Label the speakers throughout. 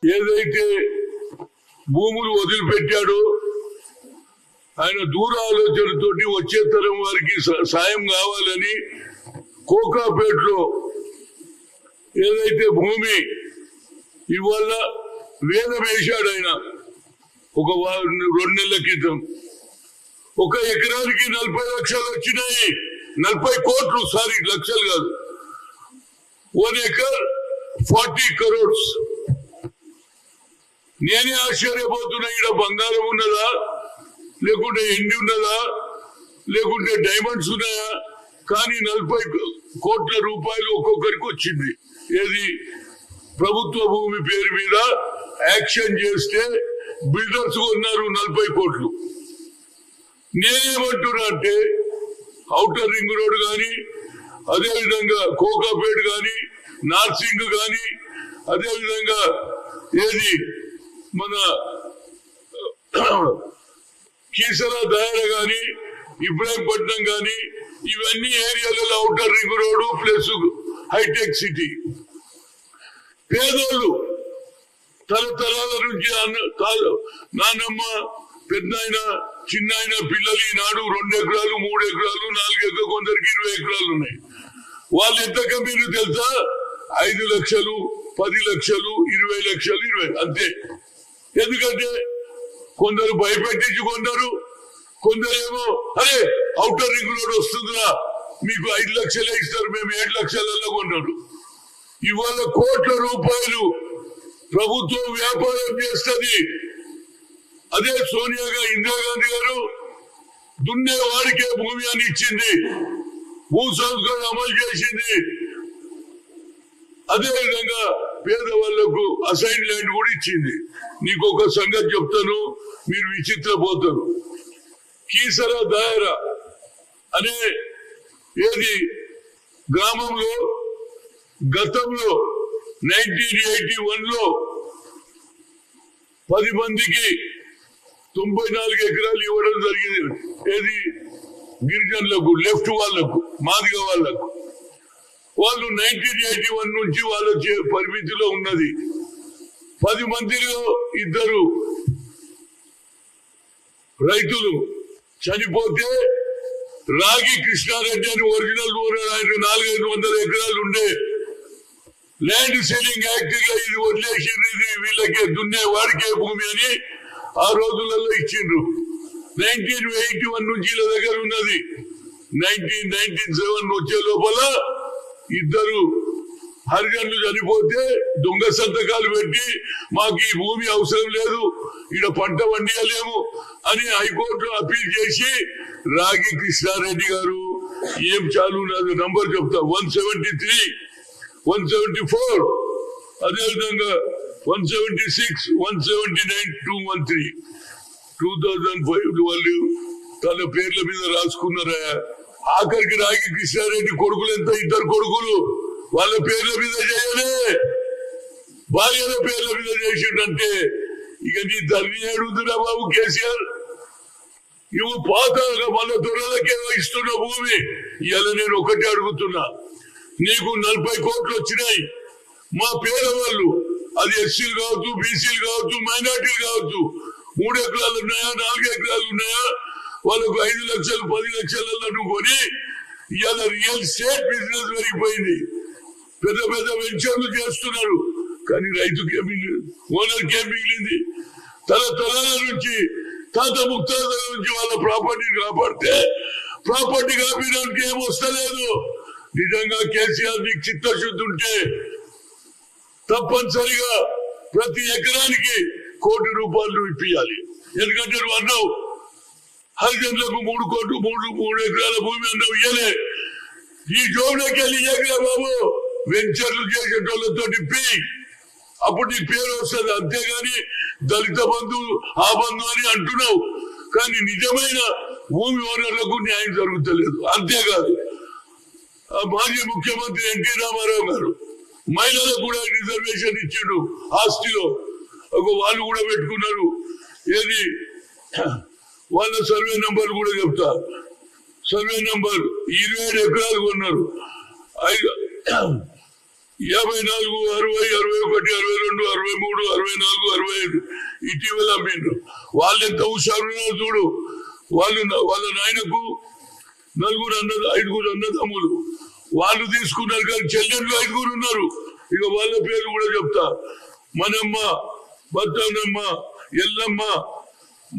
Speaker 1: ఏదైతే భూములు వదిలిపెట్టాడో ఆయన దూర ఆలోచనతోటి వచ్చే తరం వారికి సాయం కావాలని కోకాపేటలో ఏదైతే భూమి ఇవాళ వేలం వేశాడు ఆయన ఒక 2 నెలల క్రితం. 1 ఎకరానికి 40 లక్షలు వచ్చినాయి. 40 కోట్లు, సారీ లక్షలు కాదు. 1 ఎకర్ 40 crores. నేనే ఆశ్చర్యపోతున్నా, ఇక్కడ బంగారం ఉన్నదా, లేకుంటే ఎండి ఉన్నదా, లేకుంటే డైమండ్స్ ఉన్నాయా? కానీ 40 కోట్ల రూపాయలు ఒక్కొక్కరికి వచ్చింది. ఏది ప్రభుత్వ భూమి పేరు మీద యాక్షన్ చేస్తే బిల్డర్స్ కొన్నారు 40 కోట్లు. నేనేమంటున్నా అంటే ఔటర్ రింగ్ రోడ్ కానీ, అదేవిధంగా కోకాపేట కానీ, నార్సింగ్ కానీ, అదేవిధంగా ఏది మన కీసరా దాయర కానీ, ఇబ్రాహీంపట్నం కానీ, ఇవన్నీ ఏరియాలలో outer ring road plus hitech city. పేదోళ్ళు తరతరాల నుంచి నానమ్మ, పెద్దయిన, చిన్న పిల్లలు ఈనాడు 2 ఎకరాలు, 3 ఎకరాలు, 4 ఎకరాలు, కొందరికి 20 ఎకరాలు ఉన్నాయి. వాళ్ళు ఎంత కమ్మీరు తెలుసా? 5 లక్షలు, 10 లక్షలు, 20 లక్షలు, అంతే. ఎందుకంటే కొందరు భయపెట్టించి కొందరు, కొందరేమో అరే ఔటర్ రింగ్ రోడ్ వస్తుందిరా మీకు 5 లక్షలే ఇస్తారు, మేము 7 లక్షలలో కొన్నారు. ఇవాళ కోట్ల రూపాయలు ప్రభుత్వం వ్యాపారం చేస్తుంది. అదే సోనియా ఇందిరాగాంధీ గారు దున్నే వాడికే భూమి అని ఇచ్చింది, భూ సంస్కరణ అమలు చేసింది. అదే విధంగా పేదవాళ్లకు అసైన్ ల్యాండ్ కూడా ఇచ్చింది. నీకు ఒక సంగతి చెప్తాను, మీరు విచిత్రపోతారు. కీసరా దాయర అనే ఏది గ్రామంలో గతంలో 1981లో 10 మందికి 94 ఎకరాలు ఇవ్వడం జరిగింది. ఏది గిరిజనులకు, లెఫ్ట్ వాళ్లకు, మాదిగ వాళ్లకు. వాళ్ళు 1981 నుంచి వాళ్ళ పరిమితిలో ఉన్నది. 10 మందిలో 2 రైతులు చనిపోతే రాగి కృష్ణారెడ్డి అని ఒరిజినల్ ఆయన 400-500 ఎకరాలు ఉండే ల్యాండ్ సీలింగ్ యాక్ట్ గా ఇది వదిలేసి వీళ్ళకే దున్నే వాడికే భూమి అని ఆ రోజులలో ఇచ్చిండ్రు. 1981 నుంచి వీళ్ళ దగ్గర ఉన్నది. 1997 వచ్చే లోపల 2 హరిజనులు చనిపోతే దొంగ సంతకాలు పెట్టి మాకు ఈ భూమి అవసరం లేదు, ఇక్కడ పంట పండియలేము అని హైకోర్టులో అప్పీల్ చేసి రాగి కృష్ణారెడ్డి గారు ఏం చాలు నంబర్ చెప్తా 173, 174, అదేవిధంగా 176, 179, 213, 2005 వాళ్ళు తన పేర్ల మీద రాసుకున్నారా. ఆఖరికి రాగి కృష్ణారెడ్డి కొడుకులు ఎంత? 2 కొడుకులు. వాళ్ళ పేర్ల మీద చేయలే, భార్యల పేర్ల మీద చేసిండంటే ఇక నీ తల్లి ఏడుందిరా బాబు కేసీఆర్. ఇవి పాతగా మన దొరలకే ఇస్తున్న భూమి. ఇలా నేను ఒకటే అడుగుతున్నా, నీకు 40 కోట్లు వచ్చినాయి. మా పేదవాళ్ళు, అది ఎస్సీలు కావచ్చు, బీసీలు కావచ్చు, మైనార్టీలు కావచ్చు, 3 ఎకరాలు ఉన్నాయా, 4 ఎకరాలు ఉన్నాయా, వాళ్ళకు 5 లక్షలు 10 లక్షలలో నువ్వు కొని ఇవాళ రియల్ ఎస్టేట్ బిజినెస్ పెరిగిపోయింది. పెద్ద పెద్ద వెంచర్లు చేస్తున్నారు. కానీ రైతుకి ఏం మిగిలింది? ఓనర్కి ఏం మిగిలింది? తరాల నుంచి, తాత ముక్తాతల నుంచి వాళ్ళ ప్రాపర్టీని కాపాడితే ప్రాపర్టీ కాపాడడానికి ఏం వస్తలేదు. నిజంగా కేసీఆర్ నీకు చిత్తశుద్ధి ఉంటే తప్పనిసరిగా ప్రతి ఎకరానికి 1 కోటి రూపాయలు ఇప్పియాలి. ఎందుకంటే నువ్వు అన్నావు హరిజనులకు 3 కోట్లు, 3 ఎకరాల భూమి అన్నావు, ఇయ్యలే. ఈ జోబులోకి వెళ్ళి ఎకరా బాబు వెంచర్లు చేసేటోళ్ళతో ఇప్పి, అప్పుడు నీ పేరు వస్తుంది. అంతేగాని దళిత బంధు, ఆ బంధు అని అంటున్నావు, కానీ నిజమైన భూమి ఓనర్లకు న్యాయం జరుగుతలేదు. అంతేకాదు మాజీ ముఖ్యమంత్రి ఎన్టీ రామారావు గారు మహిళలకు కూడా రిజర్వేషన్ ఇచ్చిండు ఆస్తిలో. వాళ్ళు కూడా పెట్టుకున్నారు. ఏది వాళ్ళ సర్వే నంబర్ కూడా చెప్తా. సర్వే నంబర్ 27 ఎకరాలు కొన్నారు. 54, 60, 61, 62, 63, 64, 65 ఇటీవల అమ్మిండ్రు. వాళ్ళు ఎంత హుషారున్నారు చూడు. వాళ్ళ నాయనకు 5 అన్నదమ్ములు, వాళ్ళు తీసుకున్నారు కానీ చెల్లెళ్ళు 5 ఉన్నారు. ఇక వాళ్ళ పేర్లు కూడా చెప్తా. మనమ్మ, బత్తనమ్మ, ఎల్లమ్మ,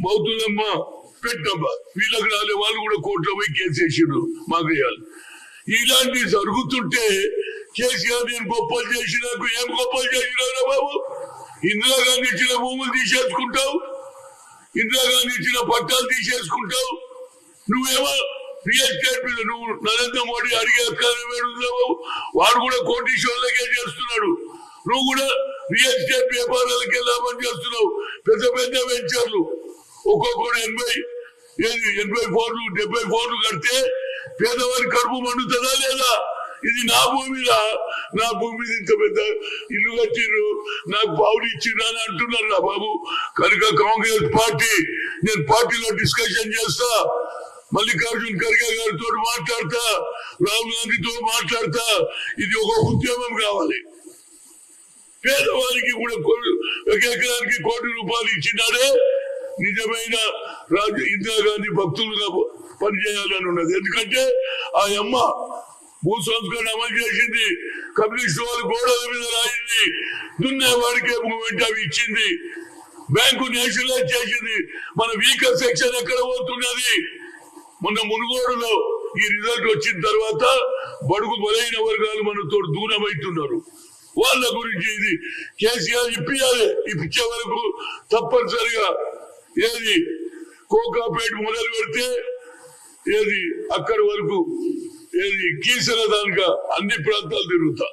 Speaker 1: మౌతులమ్మ, పెట్టమ్మ, వీళ్ళకి రాలే. వాళ్ళు కూడా కోర్టులో పోయి కేసు వేసిండ్రు మాకు వేయాలి. ఇలాంటి జరుగుతుంటే కేసీఆర్ నేను గొప్పలు చేసినాకు ఏం గొప్పలు చేసినారా బాబు? ఇందిరాగాంధీ ఇచ్చిన భూములు తీసేసుకుంటావు, ఇందిరాగాంధీ ఇచ్చిన పట్టాలు తీసేసుకుంటావు. నువ్వేమో రియల్ ఎస్టేట్ మీద నువ్వు నరేంద్ర మోడీ అడిగే బాబు, వాడు కూడా కోటీశ్వర్లకే చేస్తున్నాడు. నువ్వు కూడా రియల్ ఎస్టేట్ వ్యాపారాలకే లాభం చేస్తున్నావు. పెద్ద పెద్ద వెంచర్లు ఒక్కొక్కడు 80 కోట్లు 70 కోట్లు కడితే పేదవారి కడుపు మండుతుందా లేదా? ఇది నా భూమిలా, నా భూమి మీద ఇంత పెద్ద ఇల్లు కట్టిర్రు, నాకు పావులు ఇచ్చిర్రు అని అంటున్నారు రా బాబు. కనుక కాంగ్రెస్ పార్టీ, నేను పార్టీలో డిస్కషన్ చేస్తా, మల్లికార్జున్ ఖర్గే గారితో మాట్లాడతా, రాహుల్ గాంధీతో మాట్లాడతా. ఇది ఒక ఉద్యమం కావాలి. పేదవారికి కూడా 1 ఎకరానికి ₹1,00,00,000 ఇచ్చినాడే నిజమైన ఇందిరాగాంధీ భక్తులుగా పనిచేయాలని ఉన్నది. ఎందుకంటే ఆ అమ్మ భూ సంస్కరణ అమలు చేసింది, కమ్యూనిస్ట్ వాళ్ళు గోడల మీద రాయింది, దున్నేవాడికే మూమెంట్ అవి ఇచ్చింది, బ్యాంకు నేషనలైజ్ చేసింది. మన వీకర్ సెక్షన్ ఎక్కడ పోతున్నది? మొన్న మునుగోడులో ఈ రిజల్ట్ వచ్చిన తర్వాత బడుగు బలైన వర్గాలు మనతో దూరం అవుతున్నారు. వాళ్ళ గురించి ఇది కేసీఆర్ ఇప్పించే వరకు తప్పనిసరిగా ఏది కోకాపేట మొదలు పెడితే ఏది అక్కడి వరకు ఏది కీసర దానిక అన్ని ప్రాంతాలు తిరుగుతా.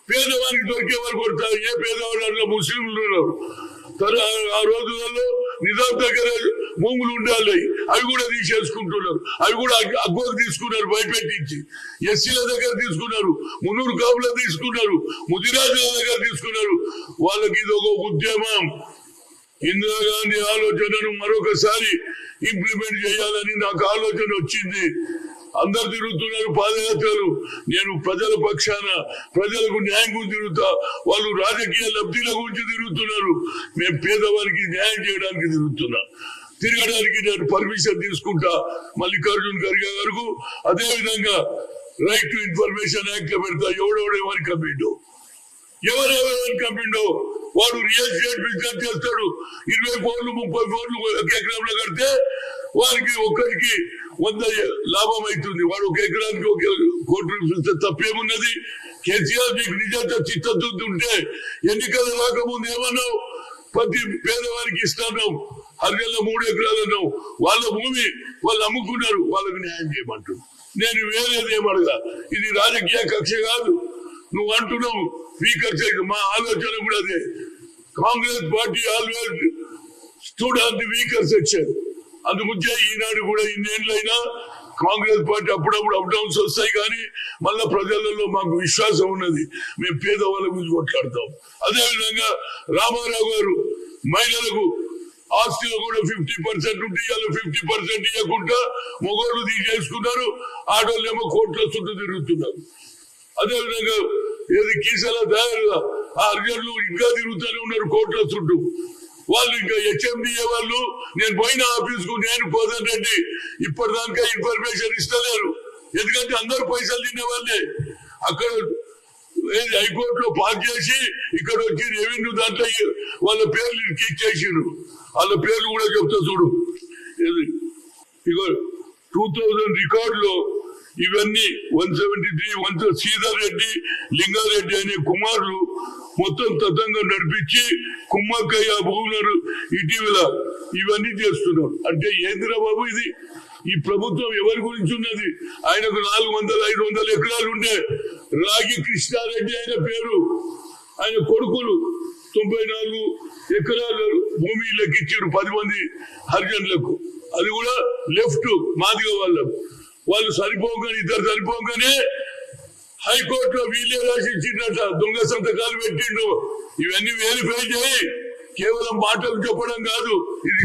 Speaker 1: పేదవానికి దొరికే వరకు కొడతా. ఏ పేదవాళ్ళు ముస్లింలు ఉన్నారు. ఆ రోజులలో నిజాం దగ్గర భూములు ఉండాలి, అవి కూడా తీసేసుకుంటున్నారు. అవి కూడా అగ్గోకు తీసుకున్నారు భయపెట్టించి. ఎస్సీల దగ్గర తీసుకున్నారు, మున్నూరు కాపుల తీసుకున్నారు, ముదిరాజుల దగ్గర తీసుకున్నారు. వాళ్ళకి ఇది ఒక ఉద్యమం. ఇందిరాగాంధీ ఆలోచనను మరొకసారి ఇంప్లిమెంట్ చేయాలని నాకు ఆలోచన వచ్చింది. అందరు తిరుగుతున్నారు పాదయాత్రలు. నేను ప్రజల పక్షాన, ప్రజలకు న్యాయం గురించి తిరుగుతా. వాళ్ళు రాజకీయ లబ్ధిల గురించి తిరుగుతున్నారు. మేము పేదవారికి న్యాయం చేయడానికి తిరుగుతున్నా. తిరగడానికి నేను పర్మిషన్ తీసుకుంటా మల్లికార్జున్ ఖర్గే గారు. అదే విధంగా రైట్ టు ఇన్ఫర్మేషన్ యాక్ట్ లో పెడతా. ఎవరెవరికి కంపిండో, ఎవరెవరికి కంపిండో వాడు రియల్ ఎస్టేట్ బిజినెస్ చేస్తాడు. 20 కోట్లు 30 కోట్లు ఎకరంలో కడితే వారికి ఒక్కరికి 100 లాభం అవుతుంది. వాడు 1 ఎకరానికి 1 కోటి రూపాయలు తప్పేమున్నది? కేసీఆర్ నీకు నిజంగా చిత్తశుద్ధి ఉంటే ఎన్నికలు రాకముందు ఏమన్నావు? ప్రతి పేదవారికి ఇస్తాను, హర్గల్లో 3 ఎకరాలు అన్నావు. వాళ్ళ భూమి వాళ్ళు అమ్ముకున్నారు, వాళ్ళకి న్యాయం చేయమంటారు. నేను వేరేది ఏమడగా. ఇది రాజకీయ కక్ష కాదు. నువ్వు అంటున్నావు వీకర్ సైడ్. మా ఆలోచన కూడా అదే. Congress party always stood on the weaker section. అందుముందే ఈనాడు కూడా ఇన్నేళ్ళైనా కాంగ్రెస్ పార్టీ అప్పుడప్పుడు అప్ డౌన్స్ వస్తాయి, కానీ మళ్ళా ప్రజలలో మాకు విశ్వాసం ఉన్నది. మేము పేదవాళ్ళ గురించి కొట్లాడతాం. అదేవిధంగా రామారావు గారు మహిళలకు ఆస్తిలో కూడా 50% ఉంటే ఇవాళ 50% ఇవ్వకుండా మొగోళ్ళు తీసేసుకున్నారు. ఆడోళ్ళు ఏమో కోట్ల చుట్టూ తిరుగుతున్నారు. అదేవిధంగా ఏది కీసల తయారుగా ఆ అర్జన్లు ఇంకా తిరుగుతూనే ఉన్నారు కోట్ల చుట్టూ. వాళ్ళు ఇంకా హెచ్ఎండిఏ వాళ్ళు నేను పోయిన ఆఫీస్ కు నేను కోదన్ రెడ్డి ఇప్పటిదాకా ఇన్ఫర్మేషన్ ఇస్తలేరు. ఎందుకంటే అందరూ పైసలు తినే వాళ్ళే. అక్కడ హైకోర్టులో పాస్ చేసి ఇక్కడ వచ్చి రెవెన్యూ దాంట్లో వాళ్ళ పేర్లు ఇచ్చేసిండ్రు. వాళ్ళ పేర్లు కూడా చెప్తా చూడు. ఇక 2000 రికార్డులో ఇవన్నీ 173 శ్రీధర్ రెడ్డి, లింగారెడ్డి అనే కుమారులు మొత్తం తతంగా నడిపించి కుమ్మక్కయ్య భూములను ఇటీవల ఇవన్నీ చేస్తున్నారు. అంటే ఏందిరా బాబు ఇది? ఈ ప్రభుత్వం ఎవరి గురించి ఉన్నది? ఆయనకు 400-500 ఎకరాలు ఉండే రాగి కృష్ణారెడ్డి ఆయన పేరు. ఆయన కొడుకులు 94 ఎకరాలు భూమి లెక్కించారు 10 మంది హరిజనులకు. అది కూడా లెఫ్ట్ మాదిగ వాళ్ళకు. వాళ్ళు సరిపోగానే ఇద్దరు సరిపోగానే హైకోర్టులో వీళ్ళే రాసి ఇచ్చిందట. దొంగ సంతకాలు పెట్టిండు. ఇవన్నీ వెరిఫై చేయి. కేవలం మాటలు చెప్పడం కాదు. ఇది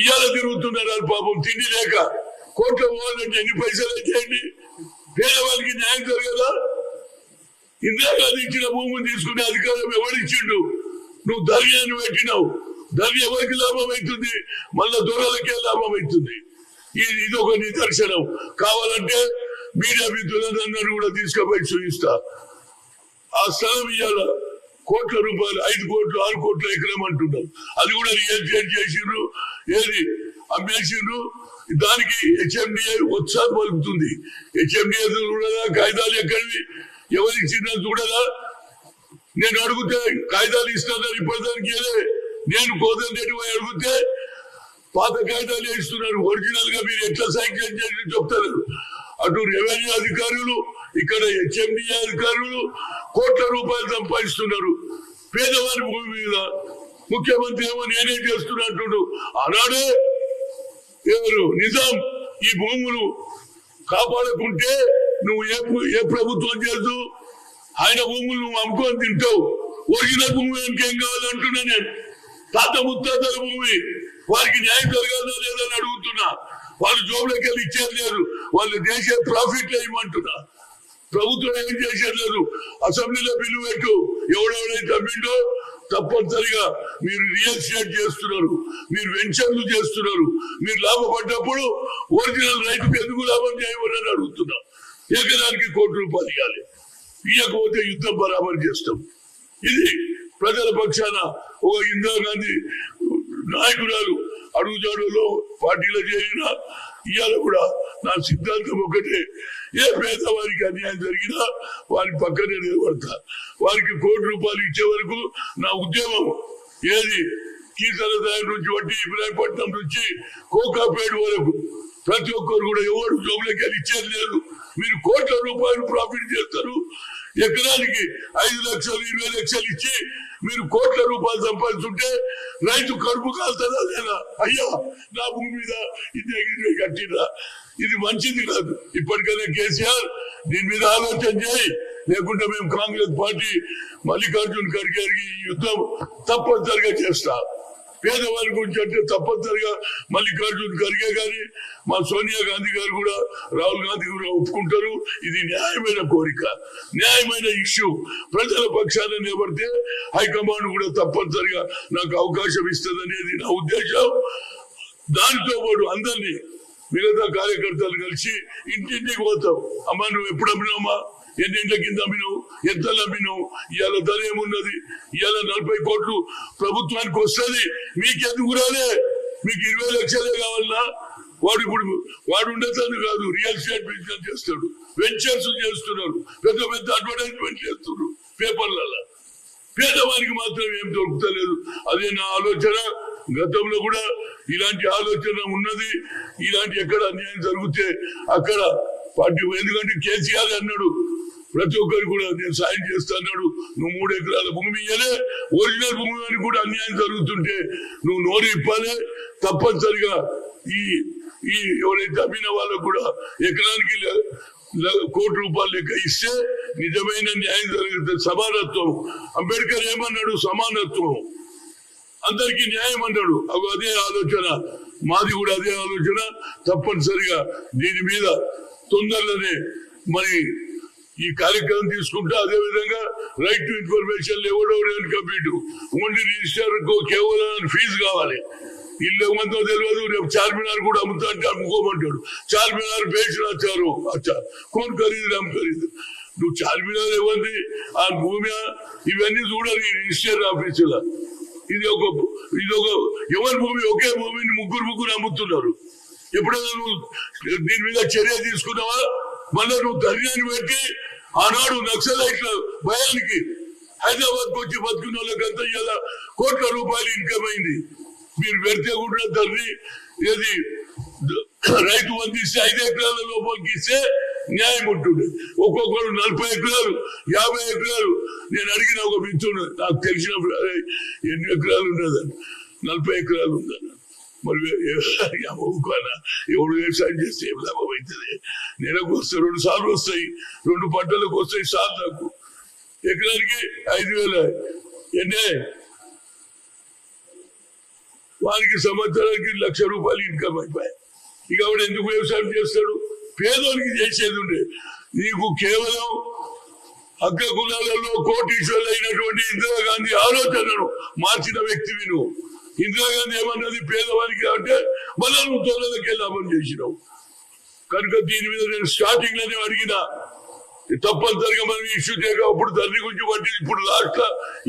Speaker 1: ఇవాళ తిరుగుతున్నారు వాళ్ళు పాపం తిండి లేక. కోర్టులో పోవాలంటే ఎన్ని పైసలు అయితే పేదవాళ్ళకి న్యాయం జరగదా? ఇందిరాగాంధీ ఇచ్చిన భూమిని తీసుకునే అధికారం ఎవరిచ్చిండు? నువ్వు ధర్యాన్ని పెట్టినావు. ధర్య ఎవరికి లాభం అవుతుంది? మళ్ళా దొరలకే లాభం అవుతుంది. ఇది ఒక నిదర్శనం. కావాలంటే మీడియా మిత్రులందరూ కూడా తీసుకుపోయి చూపిస్తా. ఆ స్థలం ఇవాళ కోట్ల రూపాయలు, 5 కోట్లు 6 కోట్ల ఎకరం అంటున్నారు. అది కూడా రియల్ ఎస్టేట్ చేసిండ్రు, ఏది అమ్మేసిండ్రు. దానికి హెచ్ఎండిఏ ఉత్సాహం పలుకుతుంది. హెచ్ఎండిఏ చూడదా? కాగితాలు ఎక్కడివి? ఎవరిచ్చిందా చూడదా? నేను అడిగితే కాగితాలు ఇస్తానని ఇప్పటిదానికి ఏదే. నేను కోదండి అడిగితే పాత కాగితాలు ఇస్తున్నారు. ఒరిజినల్ గా మీరు ఎట్లా శాంక్షన్ చేసి చెప్తారు. అటు రెవెన్యూ అధికారులు, ఇక్కడ హెచ్ఎండిఏ అధికారులు కోట్ల రూపాయలు సంపాదిస్తున్నారు పేదవారి భూమి మీద. ముఖ్యమంత్రి ఏమో నేనే చేస్తున్నట్టు. ఆనాడే ఎవరు నిజాం ఈ భూములు కాపాడకుంటే నువ్వు ఏ ప్రభుత్వం చేస్తూ ఆయన భూములు నువ్వు అమ్ముకొని తింటావు. ఒరిజినల్ భూమి ఇంకేం కావాలంటున్నా నేను. తాత ముత్తాతల భూమి, వారికి న్యాయం జరగాలా లేదని అడుగుతున్నా. వాళ్ళు జోబులకి వెళ్ళి ఇచ్చేది లేదు. వాళ్ళు దేశ ప్రాఫిట్ ఇవ్వమంటున్నా. ప్రభుత్వం ఏం చేసేది లేదు. అసెంబ్లీలో బిల్లు పెట్టు, ఎవడెవడైతే అమ్మిండో తప్పనిసరిగా మీరు రియల్ ఎస్టేట్ చేస్తున్నారు, మీరు వెంచర్లు చేస్తున్నారు. మీరు లాభపడ్డప్పుడు ఒరిజినల్ రైతుకు ఎందుకు లాభం చేయమని అడుగుతున్నా. ఎకరానికి ₹1 కోటి ఇవ్వాలి. ఇవ్వకపోతే యుద్ధం బరాబర్ చేస్తాం. ఇది ప్రజల పక్షాన ఒక ఇందిరాగాంధీ నాయకురాలు అడుగుజాడులో పార్టీలో చేరిన ఇవాళ కూడా నా సిద్ధాంతం ఒకటే. ఏ పేదవారికి అన్యాయం జరిగినా వారి పక్కనే నిలబడతా. వారికి ₹1 కోటి ఇచ్చే వరకు నా ఉద్యమం ఏది కీర్తనదాయం నుంచి వడ్డీ ఇబ్రాహీంపట్నం నుంచి కోకాపేట వరకు ప్రతి ఒక్కరు కూడా ఎవరు జోబులకి వెళ్ళి ఇచ్చేది లేదు. మీరు కోట్ల రూపాయలు ప్రాఫిట్ చేస్తారు. ఎకరానికి 5 లక్షలు 20 లక్షలు ఇచ్చి మీరు కోట్ల రూపాయలు సంపాదించుంటే రైతు కడుపు కాల్తారా లేదా? అయ్యా నా భూమి మీద ఇది కట్టిరా, ఇది మంచిది కాదు. ఇప్పటికైనా కేసీఆర్ దీని మీద ఆలోచన చేయి. లేకుంటే మేము కాంగ్రెస్ పార్టీ మల్లికార్జున్ ఖర్గే గారికి ఈ యుద్ధం తప్పనిసరిగా చేస్తా. పేదవారి గురించి అంటే తప్పనిసరిగా మల్లికార్జున్ ఖర్గే గారి, మా సోనియా గాంధీ గారు కూడా, రాహుల్ గాంధీ కూడా ఒప్పుకుంటారు. ఇది న్యాయమైన కోరిక, న్యాయమైన ఇష్యూ. ప్రజల పక్షాన నిలబడితే హైకమాండ్ కూడా తప్పనిసరిగా నాకు అవకాశం ఇస్తుంది అనేది నా ఉద్దేశం. దానితో పాటు అందరినీ మిగతా కార్యకర్తలు కలిసి ఇంటింటికి పోతాం. అమ్మా నువ్వు ఎప్పుడు అమ్మినావమ్మా, ఎన్నింట్ల కింద అమ్మినావు, ఎంతలు అమ్మినావు, ఇవాళ ధర ఏమున్నది, ఇవాళ 40 కోట్లు ప్రభుత్వానికి వస్తుంది, మీకెందుకు రాలే? మీకు 20 లక్షలే కావాలన్నా? వాడు ఇప్పుడు వాడు ఉండేదాన్ని కాదు, రియల్ ఎస్టేట్ బిజినెస్ చేస్తాడు, వెంచర్స్ చేస్తున్నారు, పెద్ద పెద్ద అడ్వర్టైజ్మెంట్ చేస్తున్నారు పేపర్లలో. పేదవానికి మాత్రం ఏం దొరుకుతలేదు. అదే నా ఆలోచన. గతంలో కూడా ఇలాంటి ఆలోచన ఉన్నది. ఇలాంటి ఎక్కడ అన్యాయం జరిగితే అక్కడ పార్టీ, ఎందుకంటే కేసీఆర్ అన్నాడు ప్రతి ఒక్కరు కూడా నేను సాయం చేస్తా అన్నాడు. నువ్వు 3 ఎకరాల భూమి ఇయ్యలే, ఒరిజినల్ భూమి అని కూడా అన్యాయం జరుగుతుంటే నువ్వు నోరు ఇప్పాలే. తప్పనిసరిగా ఈ ఎవరైతే అమ్మిన వాళ్ళకు కూడా ఎకరానికి ₹1 కోటి లెక్క ఇస్తే నిజమైన న్యాయం జరుగుతుంది. సమానత్వం. అంబేద్కర్ ఏమన్నాడు? సమానత్వం, అందరికీ న్యాయం అన్నాడు. అదే ఆలోచన మాది కూడా, అదే ఆలోచన. తప్పనిసరిగా దీని మీద తొందరలోనే మరి ఈ కార్యక్రమం తీసుకుంటా. అదే విధంగా రైట్ టు ఇన్ఫర్మేషన్ ఎవడెవడని కంప్లీట్ ఓన్లీ రిజిస్టర్ కేవలం ఫీజు కావాలి. ఇల్లు ఏమంతో తెలియదు. రేపు చార్మినార్ కూడా అమ్ముతా అంటే అమ్ముకోమంటాడు. చార్మినార్ బేసినాచారు అచ్చా కోన్ ఖరీదు రమ్ ఖరీదు. నువ్వు చార్మినార్ ఇవ్వండి, ఆ భూమి ఇవన్నీ చూడాలి రిజిస్టర్ ఆఫీసులో. ఇది ఒక ఎవరి భూమి, ఒకే భూమిని ముగ్గురు అమ్ముతున్నారు. ఎప్పుడైనా నువ్వు దీని మీద చర్య తీసుకున్నావా? మళ్ళా నువ్వు ధైర్యాన్ని పెట్టి ఆనాడు నక్సలైట్ల భయానికి హైదరాబాద్ కు వచ్చి బతుకున్న వాళ్ళకంతా ఇలా కోట్ల రూపాయలు ఇన్కమ్ అయింది. మీరు పెడితే కూడా ధర్ని ఏది రైతు అందిస్తే 5 ఎకరాల లోపలికి ఇస్తే న్యాయం ఉంటుంది. ఒక్కొక్కరు 40 ఎకరాలు 50 ఎకరాలు. నేను అడిగిన ఒక మిత్రుడు నాకు తెలిసినప్పుడు ఎన్ని ఎకరాలు ఉన్నదని, 40 ఎకరాలు ఉందన్న. మరి ఎవడు వ్యవసాయం చేస్తే ఏం లాభం అవుతుంది? నెలకు వస్తాయి, 2 సార్లు వస్తాయి, 2 పంటలకు వస్తాయి. సార్ నాకు ఎకరానికి 5,000 ఎన్నే, వారికి సంవత్సరానికి ₹1,00,000 ఇన్కమ్ అయిపోయాయి. ఇక ఆవిడ ఎందుకు వ్యవసాయం చేస్తాడు? పేదోనికి చేసేది ఉండే. నీకు కేవలం అగ్ర కులాలలో కోటీశ్వరులు అయినటువంటి ఇందిరాగాంధీ ఆలోచనను మార్చిన వ్యక్తివి నువ్వు. ఇందిరాగాంధీ ఏమన్నది పేదవానికి అంటే మళ్ళా నువ్వు తొలలకే లాభం చేసినావు. కనుక దీని మీద నేను స్టార్టింగ్ లోనే అడిగినా తప్పనిసరిగా మనం ఇష్యూ చేయక అప్పుడు ధరణి గురించి పట్టి ఇప్పుడు లాస్ట్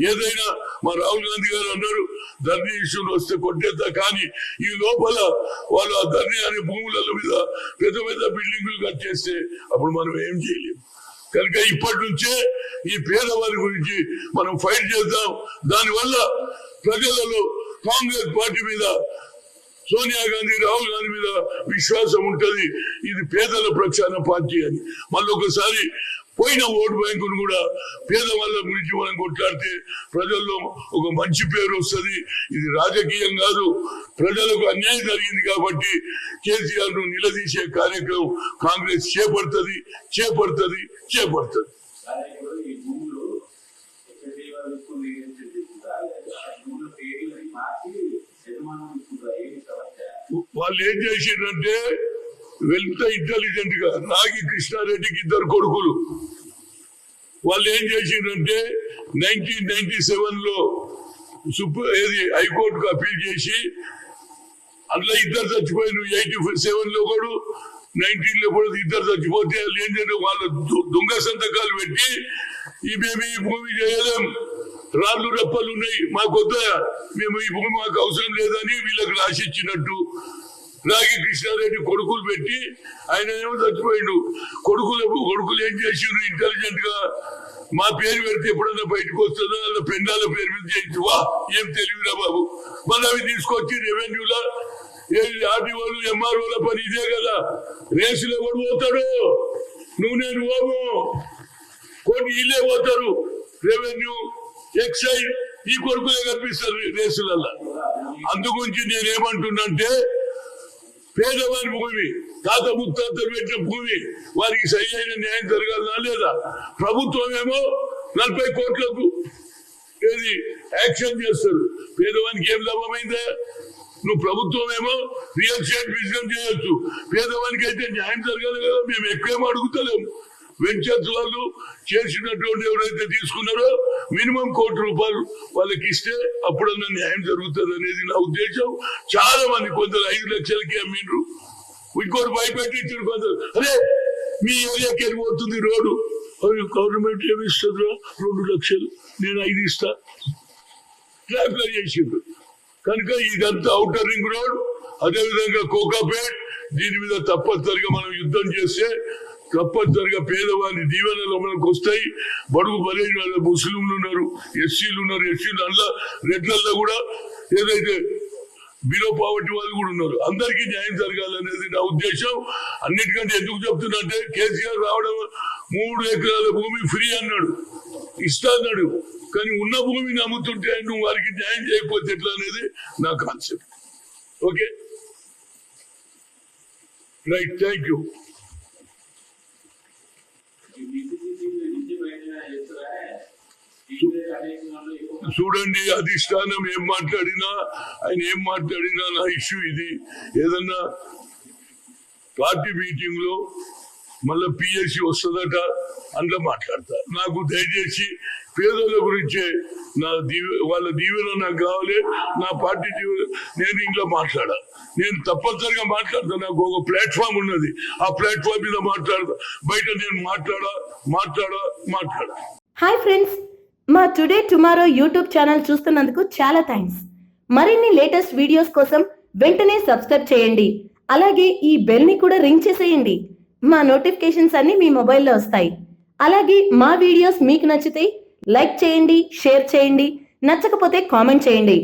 Speaker 1: ఏదైనా మా రాహుల్ గాంధీ గారు అన్నారు ధరణి ఇష్యూలు వస్తే కొట్టేద్దా, కానీ ఈ లోపల వాళ్ళు ఆ ధరణి అనే భూముల మీద పెద్ద పెద్ద బిల్డింగులు కట్టేస్తే అప్పుడు మనం ఏం చేయలేము. కనుక ఇప్పటి నుంచే ఈ పేదవారి గురించి మనం ఫైట్ చేద్దాం. దానివల్ల ప్రజలలో కాంగ్రెస్ పార్టీ మీద సోనియా గాంధీ రాహుల్ గాంధీ మీద విశ్వాసం ఉంటది. ఇది పేదల ప్రక్షాళన పార్టీ అని. మళ్ళీ ఒకసారి పోయిన ఓటు బ్యాంకును కూడా పేదవాళ్ళ గురించి మనం కొట్లాడితే ప్రజల్లో ఒక మంచి పేరు వస్తుంది. ఇది రాజకీయం కాదు, ప్రజలకు అన్యాయం జరిగింది కాబట్టి కేసీఆర్ ను నిలదీసే కార్యక్రమం కాంగ్రెస్ చేపడుతుంది. వాళ్ళు ఏం చేసిండ్రంటే ఎంత ఇంటెలిజెంట్ గా రాగి కృష్ణారెడ్డికి 2 కొడుకులు. వాళ్ళు ఏం చేసిండ్రంటే 1997 హైకోర్టుకు అప్పీల్ చేసి అందులో 2 చచ్చిపోయారు. 87 కూడా 19 కూడా 2 చచ్చిపోతే వాళ్ళు ఏంటంటే వాళ్ళ దొంగ సంతకాలు పెట్టి మేము ఈ భూమి చేయలేం, రాళ్ళు రప్పలు ఉన్నాయి, మాకు వద్దా, మేము ఈ భూమి మాకు అవసరం లేదని వీళ్ళకి రాసిచ్చినట్టు రాగి కృష్ణారెడ్డి కొడుకులు పెట్టి ఆయన ఏమో చచ్చిపోయిండు. కొడుకులు ఏం చేసిండ్రు ఇంటెలిజెంట్ గా మా పేరు పెడితే ఎప్పుడన్నా బయటకు వస్తుందో అలా పెండాల పేరు మీద చేయించు. వా ఏం తెలివిరా బాబు. మన అవి తీసుకొచ్చి రెవెన్యూలా ఆర్డీఓలు ఎంఆర్ఓల పని ఇదే కదా. రేసులు ఎవడు పోతాడు? నువ్వు నేను బాబు కొన్ని ఇల్లే పోతారు. రెవెన్యూ ఎక్సైజ్ ఈ కొడుకులే కనిపిస్తారు రేసులలో. అందుగురించి నేనేమంటున్నంటే పేదవారి భూమి తాత ముత్తాతలు పెట్టిన భూమి వారికి సరి అయిన న్యాయం జరగాలనా లేదా? ప్రభుత్వం ఏమో 40 కోట్లకు ఏది యాక్షన్ చేస్తారు. పేదవానికి ఏం లాభమైందా? నువ్వు ప్రభుత్వం ఏమో రియల్ ఎస్టేట్ బిజినెస్ చేయొచ్చు, పేదవానికి అయితే న్యాయం జరగాలి కదా. మేము ఎక్కువేమో అడుగుతలేము. వెంచర్స్ వాళ్ళు చేసినటువంటి ఎవరైతే తీసుకున్నారో మినిమం ₹1 కోటి వాళ్ళకి ఇస్తే అప్పుడన్నా న్యాయం జరుగుతుంది అనేది నా ఉద్దేశం. చాలా మంది కొందరు 5 లక్షలకి అమ్మిండ్రు, ఇంకోటి భయపెట్టించారు కొందరు. అరే మీ ఏరియాకి వెళ్ళిపోతుంది రోడ్డు, గవర్నమెంట్ ఏమి ఇస్తుందో 2 లక్షలు, నేను 5 ఇస్తా ట్రాక్టర్ చేసిండ్రు. కనుక ఇదంతా ఔటర్ రింగ్ రోడ్, అదేవిధంగా కోకాపేట్, దీని మీద తప్పనిసరిగా మనం యుద్ధం చేస్తే తప్పనిసరిగా పేదవాళ్ళ దీవెనలు మనకు వస్తాయి. బడుగు బలైన ముస్లింలు ఉన్నారు, ఎస్సీలు ఉన్నారు, ఎస్సీలు అందులో రెడ్లల్లో కూడా ఏదైతే బిలో పావర్టీ వాళ్ళు కూడా ఉన్నారు. అందరికీ న్యాయం జరగాలనేది నా ఉద్దేశం. అన్నిటికంటే ఎందుకు చెప్తున్నా అంటే కేసీఆర్ రావడం 3 ఎకరాల భూమి ఫ్రీ అన్నాడు, ఇస్తా అన్నాడు. కానీ ఉన్న భూమిని అమ్ముతుంటే నువ్వు వారికి న్యాయం చేయకపోతే ఎట్లా అనేది నా concept. Okay right, thank you. చూడండి, అధిష్టానం ఏం మాట్లాడినా ఆయన ఏం మాట్లాడినా నా ఇష్యూ ఇది. ఏదన్నా పార్టీ మీటింగ్ లో మళ్ళా పిఎస్సి వస్తుందట అందులో మాట్లాడతా. నాకు దయచేసి పేదల గురించే వాళ్ళ దీవెన నాకు కావాలి, నా పార్టీ దీవెన. నేను ఇంట్లో మాట్లాడా, నేను తప్పనిసరిగా మాట్లాడతా. నాకు ఒక ప్లాట్ఫామ్ ఉన్నది, ఆ ప్లాట్ఫామ్ మీద మాట్లాడతా. బయట నేను మాట్లాడా.
Speaker 2: హాయ్ ఫ్రెండ్స్, మా టుడే టుమారో యూట్యూబ్ ఛానల్ చూస్తున్నందుకు చాలా థ్యాంక్స్. మరిన్ని లేటెస్ట్ వీడియోస్ కోసం వెంటనే సబ్స్క్రైబ్ చేయండి. అలాగే ఈ బెల్ ని కూడా రింగ్ చేసేయండి. మా నోటిఫికేషన్స్ అన్ని మీ మొబైల్లో వస్తాయి. అలాగే మా వీడియోస్ మీకు నచ్చితే లైక్ చేయండి, షేర్ చేయండి, నచ్చకపోతే కామెంట్ చేయండి.